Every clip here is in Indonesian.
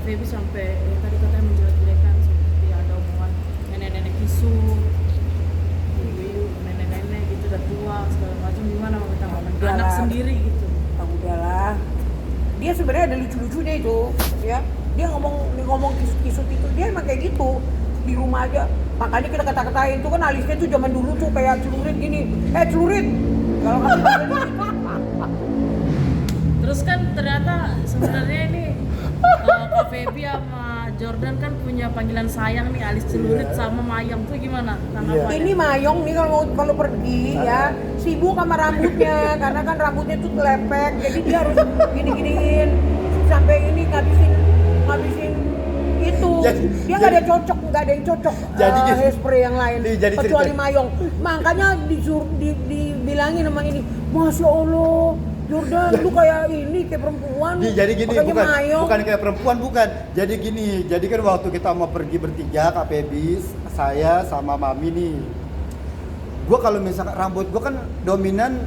Feby sampai tadi katanya menjelek-jelekan seperti ada omongan nenek-nenek isu, ibu-ibu, nenek-nenek gitu udah tua segala macam, gimana mau kita ngomong anak sendiri gitu. Udahlah. Dia sebenarnya ada lucu-lucunya itu, ya. Dia ngomong kisut-kisut itu, dia emang kayak gitu di rumah aja. Makanya kita kata-katain tuh kan alisnya tuh zaman dulu tuh kayak celurit gini. Celurit. Kalau kamu Terus kan ternyata sebenarnya ini Kak Feby sama Jordan kan punya panggilan sayang nih, alis celurit sama Mayong tuh gimana tanggapannya? ini Mayong nih kalau pergi ya sibuk sama rambutnya karena kan rambutnya tuh lepek, jadi dia harus gini-giniin sampai ini ngabisin itu. Dia nggak ada yang cocok hairspray yang lain kecuali Mayong. Makanya dibilangin sama ini, Masya Allah Jordan, lu kayak ini, kayak perempuan. Jadi gini, Mayong. bukan kayak perempuan, bukan. Jadi gini, jadi kan waktu kita mau pergi bertiga, Kak Feby, saya sama Mami nih. Gua kalau misalkan rambut gua kan dominan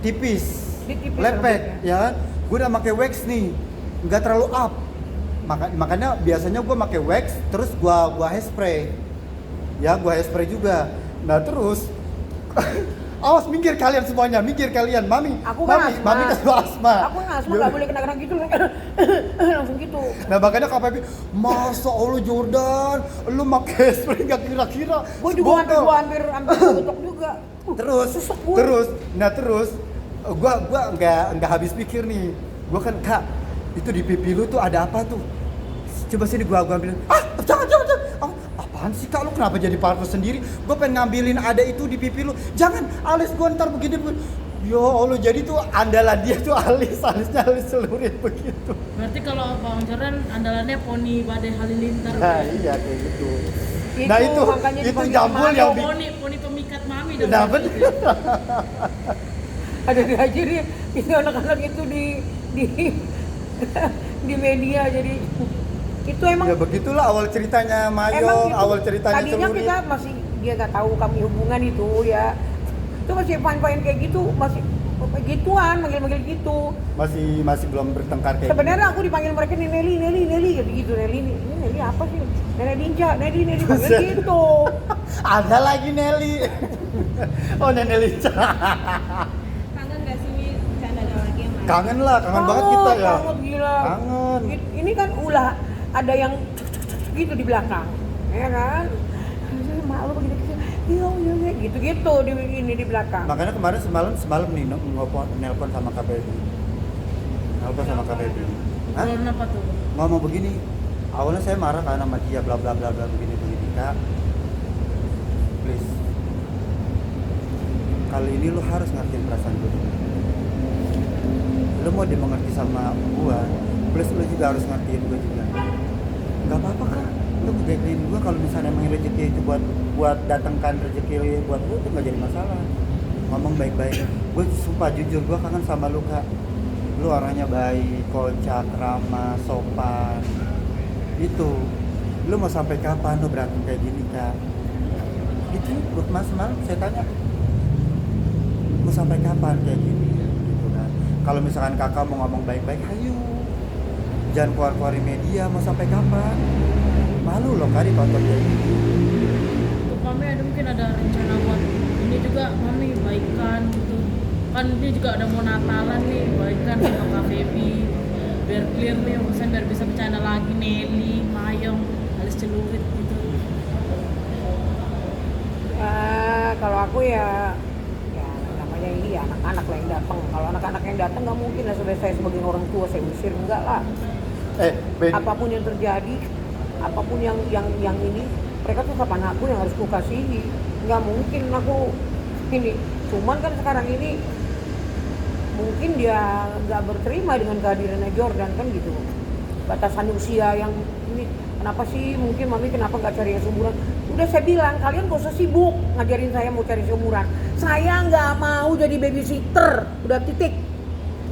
tipis, lepek, ya kan. Gua udah pakai wax nih, nggak terlalu up. Makanya biasanya gua pakai wax, terus gua hairspray. Ya, gua hairspray juga. Nah terus awas minggir kalian semuanya, minggir kalian, Mami. Mami kasih asma. Aku asma nggak boleh kena gitu, langsung gitu. Nah makanya Kak Feby, Masa Allah Jordan, lu pakai spray nggak kira-kira? Gue juga hampir tutup juga. Terus, gua nggak habis pikir nih. Gua kan Kak, itu di pipi lu tuh ada apa tuh? Coba sini gua ambilin. Jangan. Apaan sih Kak, lu kenapa jadi parfum sendiri? Gue pengen ngambilin ada itu di pipi lu. Jangan, alis gue ntar begini. Ya Allah, jadi tuh andalan dia tuh alisnya alis celurit begitu. Berarti kalau Bang Jordan andalannya poni badai halilintar. Nah iya kayak gitu. Itu jambul yang poni pemikat Mami dong. Nah bener. Ada diajarin itu anak-anak itu di media, jadi itu emang ya begitulah awal ceritanya Mayong, awal ceritanya tadinya celurit. kita masih dia nggak tahu kami hubungan itu ya, itu masih fine kayak gitu, masih gituan manggil gitu, masih belum bertengkar kayak sebenarnya aku dipanggil mereka nih Nelly gitu. Nelly apa sih, Nenek Dinja, Nelly panggil gitu. Ada lagi Nelly. Oh Nenek Dinja. Kangen gak sih bercandanya lagi yang mana? Kangen banget kita ya. Kangen gila. Kangen. Ini kan ulah ada yang gitu di belakang, ya kan? Mak lu begini iya gitu di belakang. Makanya kemarin semalam nih nelpon sama Kak Feby. Kenapa tuh? Ngomong begini. Awalnya saya marah karena sama dia bla bla begini Kak. Please. Kali ini lu harus ngertiin perasaan gue. Lu mau dimengerti sama gua, plus lu juga harus ngertiin gue juga. Gak apa-apa Kak, lu ngegagalin gue kalau misalnya emang rezeki itu buat datangkan rezeki buat gue itu gak jadi masalah. Ngomong baik-baik. Gue sumpah jujur gue kangen sama lu Kak. Lu orangnya baik, kocak, ramah, sopan. Itu. Lu mau sampai kapan lu berantem kayak gini Kak? Itu buat mas semalam saya tanya. Mau sampai kapan kayak gini? Gitu kan. Kalau misalkan kakak mau ngomong baik-baik, ayo. Jangan keluar-keluarin media, mau sampai kapan? Malu loh Kak ditonton kayak gini. Untuk Mami mungkin ada rencana buat ini juga Mami baikan gitu. Kan dia juga ada mau Natalan nih, baikan sama Kak Feby. Biar clear nih, maksudnya biar bisa bercanda lagi Nelly, Mayong, alis celurit gitu. Kalau aku ya namanya ini ya anak-anak lah yang datang. Kalau anak-anak yang datang nggak mungkin lah saya sebagai orang tua saya usir, enggak lah. Apapun yang terjadi, apapun yang ini, mereka tuh kapan aku yang harus kukasihi. Nggak mungkin aku ini. Cuman kan sekarang ini mungkin dia nggak berterima dengan kehadirannya Jordan kan gitu. Batasan usia yang ini, kenapa sih mungkin Mami kenapa nggak cari yang seumuran? Udah saya bilang kalian gak usah sibuk ngajarin saya mau cari seumuran. Saya nggak mau jadi babysitter, udah titik.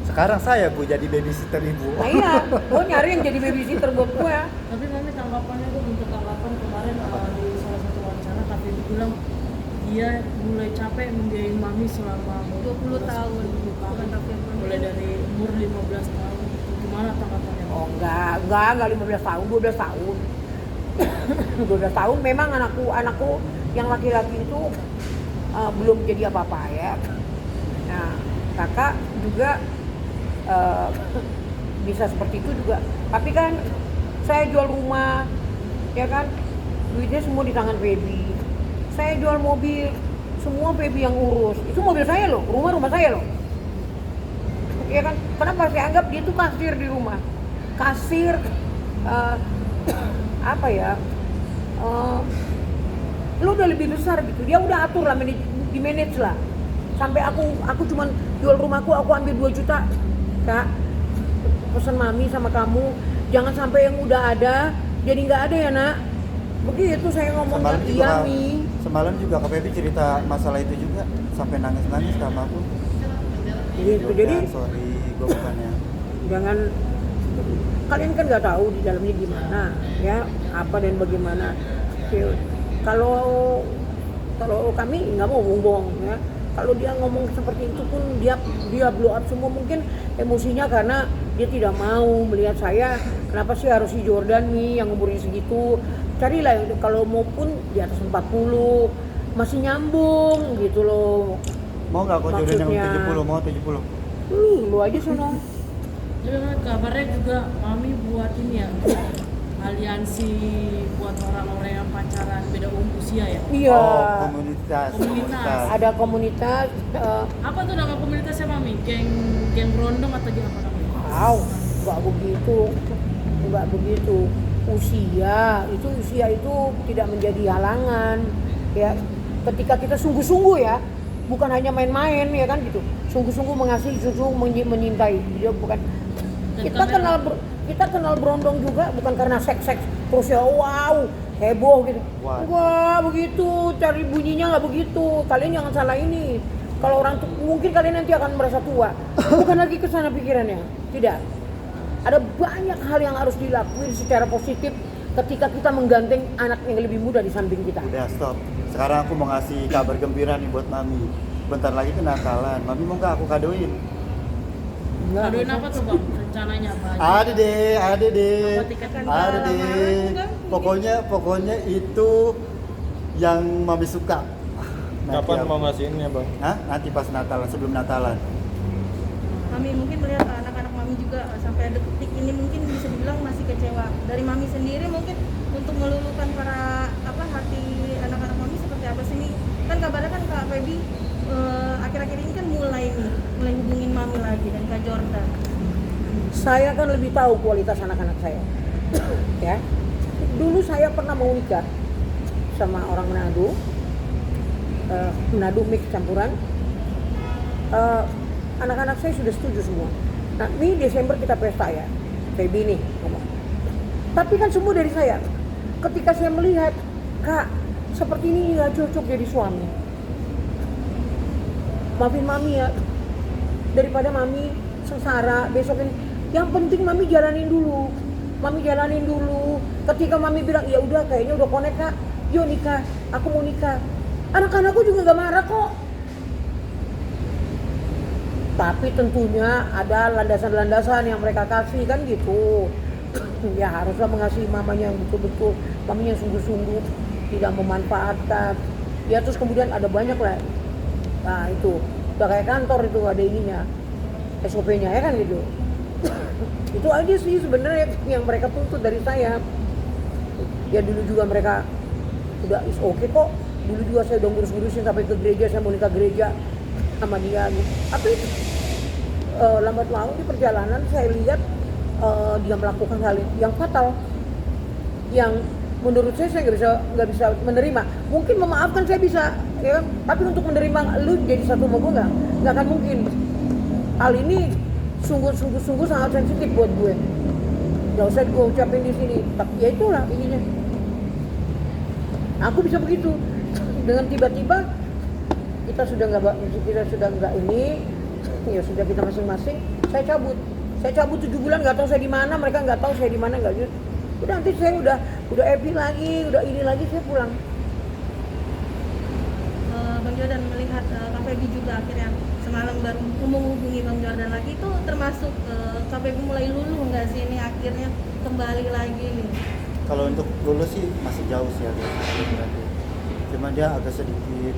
Sekarang saya Bu jadi babysitter ibu. Nah iya, gue nyari yang jadi babysitter buat gue ya. Tapi Mami tanggapannya gue minta tanggapan kemarin di salah satu wawancara Kak Feby bilang dia mulai capek membiayai Mami selama 20 tahun. mulai dari umur 15 tahun. Gimana tanggapannya? Oh enggak, enggak 15 tahun, 12 tahun. 12 tahun memang anakku yang laki-laki itu belum jadi apa-apa ya. Nah, kakak juga bisa seperti itu juga. Tapi kan saya jual rumah, ya kan, duitnya semua di tangan Feby. Saya jual mobil, semua Feby yang urus. Itu mobil saya loh, rumah saya loh. Ya kan, kenapa saya anggap dia tuh kasir di rumah? Kasir, apa ya? Lu udah lebih besar gitu, dia udah atur lah, di manage lah. Sampai aku cuman jual rumahku, aku ambil 2 juta, Kak. Pesan mami sama kamu, jangan sampai yang udah ada jadi nggak ada ya nak. Begitu saya ngomong Semalam ke juga, Yami. semalam juga Kak Feby cerita masalah itu juga, sampai nangis-nangis sama aku. Gitu. Ya Jadi udah, sorry, gue bukannya. jangan, kalian kan nggak tahu di dalamnya gimana ya, apa dan bagaimana. Kalau kami nggak mau bohong ya. Kalau dia ngomong seperti itu pun dia blow up semua, mungkin emosinya karena dia tidak mau melihat saya. Kenapa sih harus si Jordan nih yang umurnya segitu? Carilah kalau mau pun di atas 40 masih nyambung gitu loh. Mau nggak kok Jordan yang Maksudnya- 70? Mau 70? Lu aja sono. Jadi kan kabarnya juga mami buat ini ya, aliansi buat orang-orang yang pacaran beda usia ya. Iya. Oh, komunitas. Komunitas. Ada komunitas. Apa tuh nama komunitasnya mami? Geng Rondong atau geng apa namanya? Wow, nggak begitu. Usia itu tidak menjadi halangan ya. Ketika kita sungguh-sungguh ya, bukan hanya main-main ya kan gitu. Sungguh-sungguh mengasihi, sungguh menyintai. Dia bukan. Kita kenal berondong juga bukan karena seks terus ya wow heboh gitu. Wah. Wah begitu, cari bunyinya nggak begitu. Kalian jangan salah ini. Kalau orang mungkin kalian nanti akan merasa tua. Bukan lagi ke sana pikirannya. Tidak. Ada banyak hal yang harus dilakuin secara positif ketika kita menggandeng anak yang lebih muda di samping kita. Udah stop. Sekarang aku mau ngasih kabar gembira nih buat Mami. Bentar lagi kenakalan. Mami mau nggak aku kadoin? Kadoin apa tuh bang? Rencananya apa aja? Ada deh. Apa tiketnya? Ada deh. Pokoknya itu yang Mami suka. Kapan aku- mau ngasihinnya bang? Hah? Nanti pas Natalan, sebelum Natalan. Mami mungkin melihat anak-anak Mami juga sampai detik ini mungkin bisa dibilang masih kecewa. Dari Mami sendiri mungkin untuk meluluhkan para hati anak-anak Mami seperti apa sih nih? Kan kabarnya kan Kak Feby akhir-akhir ini kan mulai hubungin Mami lagi dan Kak Jordan. Saya kan lebih tahu kualitas anak-anak saya. Ya. Dulu saya pernah mau nikah sama orang Manado. Manado mix campuran. Anak-anak saya sudah setuju semua. Nah, ini Desember kita pesta ya. Feby nih ngomong. Tapi kan semua dari saya. Ketika saya melihat, Kak, seperti ini nggak cocok jadi suami. Maafin Mami ya. Daripada Mami sengsara besok ini. Yang penting Mami jalanin dulu. Ketika Mami bilang, ya udah kayaknya udah connect Kak. Yuk nikah, aku mau nikah. Anak-anakku juga gak marah kok. Tapi tentunya ada landasan-landasan yang mereka kasih kan gitu. Ya haruslah mengasihi mamanya yang betul-betul, mamanya yang sungguh-sungguh, tidak memanfaatkan. Ya terus kemudian ada banyak lah. Nah itu, udah kayak kantor itu ada ininya, SOP-nya ya kan gitu. Itu aja sih sebenarnya yang mereka tuntut dari saya. Ya dulu juga mereka udah is oke kok. Dulu juga saya udah ngurus-ngurusin sampai ke gereja, saya mau nikah gereja sama dia gitu. Tapi lambat laun di perjalanan saya lihat dia melakukan hal yang fatal, yang menurut saya nggak bisa menerima. Mungkin memaafkan saya bisa, ya kan? Tapi untuk menerima lu jadi satu sama gue nggak akan mungkin. Hal ini sungguh sangat sensitif buat gue. Gak usah gue ucapin di sini, tapi ya itulah ininya. Aku bisa begitu. Dengan tiba-tiba kita sudah nggak ini, ya sudah kita masing-masing. Saya cabut 7 bulan, nggak tahu saya di mana, mereka nggak tahu saya di mana, nggak gitu. Udah nanti saya udah happy lagi, udah ini lagi, saya pulang. Bang Jordan melihat Kak Feby juga akhirnya semalam baru menghubungi Bang Jordan lagi, itu termasuk Kak Feby mulai luluh nggak sih ini akhirnya kembali lagi nih? Kalau untuk lulus sih masih jauh sih agak berarti. Cuma dia agak sedikit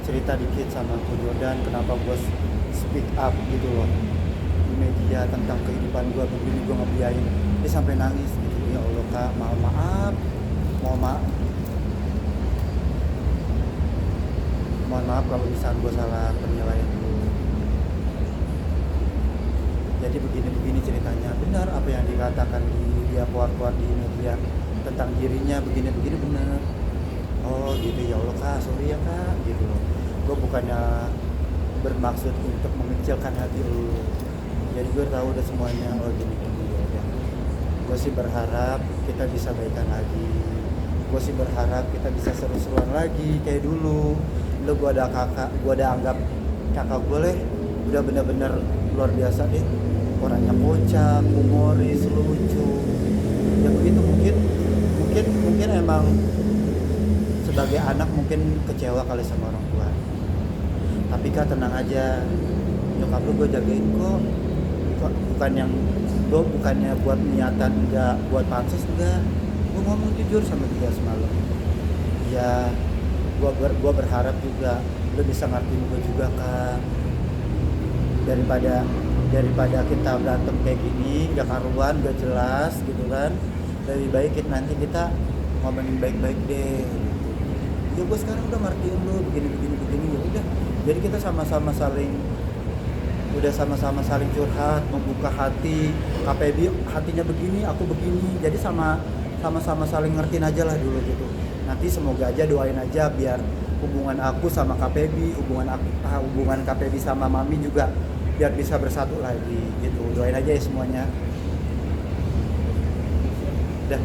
cerita dikit sama aku Jordan kenapa gue speak up gitu loh di media tentang kehidupan gue begini, gue ngebiayain. Dia sampai nangis gitu, ya Allah kak, maaf mohon maaf kalau misalnya gue salah penilaian dulu. Jadi begini ceritanya, benar apa yang dikatakan dia keluar di media tentang dirinya begini benar. Oh gitu, ya Allah kak, sorry ya kak gitu loh. Gue bukannya bermaksud untuk mengecilkan hati lu. Jadi gue tahu udah semuanya. Oh gini ya udah. Gue sih berharap kita bisa baikan lagi. Gue sih berharap kita bisa seru-seruan lagi kayak dulu. Lu gue ada kakak, gue ada anggap kakak gue leh. Udah bener-bener luar biasa deh. Orangnya kocak, humoris, lucu. Ya begitu mungkin emang sebagai anak mungkin kecewa kali sama orang tua. Tapi kak tenang aja, nyokap lu gue jagain kok. Bukannya buat niatan enggak, buat panses enggak. Gue ngomong jujur sama dia semalam. Ya, gue berharap juga lu bisa ngertiin gue juga kak. Daripada kita berantem kayak gini, gak karuan, gak jelas gitu kan. Lebih baik nanti kita ngomongin baik-baik deh. Ya gue sekarang udah ngertiin lu begini ya udah. Jadi kita sama-sama saling curhat, membuka hati. KPB hatinya begini, aku begini. Jadi sama-sama saling ngertiin aja lah dulu gitu. Nanti semoga aja doain aja biar hubungan aku sama KPB, hubungan KPB sama Mami juga biar bisa bersatu lagi gitu. Doain aja ya semuanya. Udah.